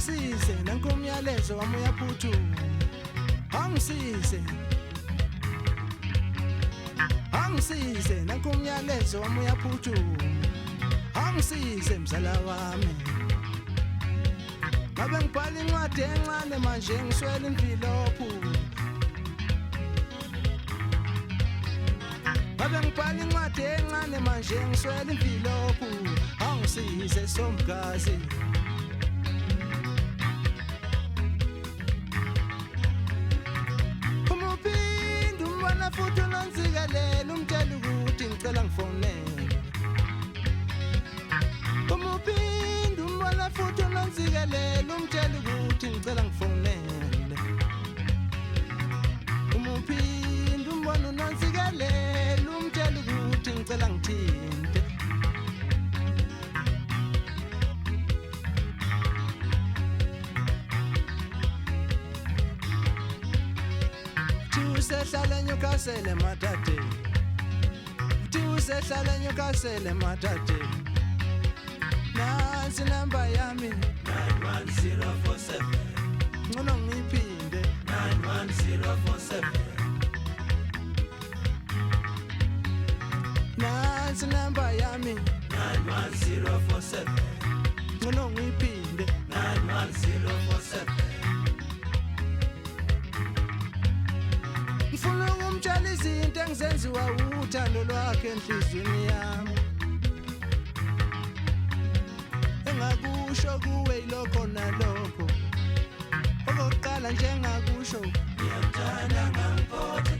Angisize nankumyalezo wami uyaphuthuma. Angisize nankumyalezo wami uyaphuthuma. Angisize mzala wami. Ngabe ngibhala incwadi encane manje ngiswele imvilophu. Ngabe ngibhala incwadi encane manje ngiswele imvilophu. Angisize somgazi. Umuphinda umbona futhi unonzikelela umtshela ukuthi ngicela ngifonele. Umuphinda umbona futhi unonzikelela umtshela ukuthi ngicela ngifonele. Umuphinda umbona unonzikelela umtshela ukuthi ngicela ngithinte. Usehlala eNyukasele matate. Usehlala eNyukasele matate. Nansi namba yami 91047. ngcono ngiphinde 91047. nansi namba yami 91047. ngcono ngiphinde 91047. ngifuna ukumtshela izinto engizenziwa uthando lwakhe enhliziyweni yami. Engakusho kuwe ilokho nalokho. Okokuqala njengakusho Ngiyamthanda ngamphothe.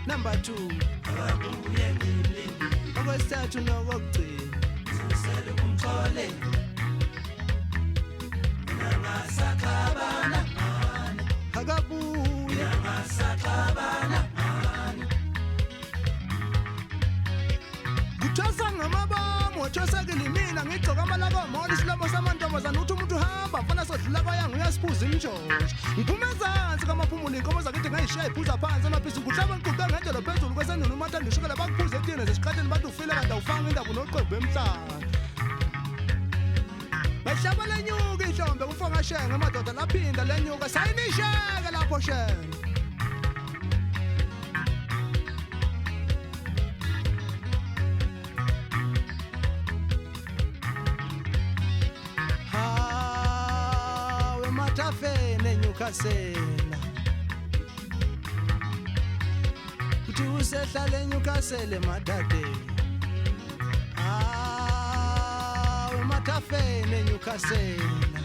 number 2 Akabuye ngimlinde. okwesithathu nokokugcina Sisele kumthole. Nangasaxabana ngani. akabuye Nangasaxabana ngani. kuthosa ngamabomu wathosakile imina ngigcoka amalaka omona isilomo samantombazana uthi umuntu uhamba mfana sodlula kwayanga uyasiphuza imjosho. Ngiphume ezansi kamaphumulo inkomo zakithi ngayishiya iphuza phansi amaphisi nguhlaba ngiquqa ngendlela phezulu kwesenuni umatha ndishukela bakuphuza etiyene zesiqatheni bathi ufile kanti awufanga indaba noqwebo emhlanga. Bahlaba lenyuka ihlombe kufonga shenge amadoda laphinda lenyuka sayinisheke lapho shenge. Hawe matafene eNyukasela. Uthi usehlala eNyukasele madade. Hawe matafene eNyukasela.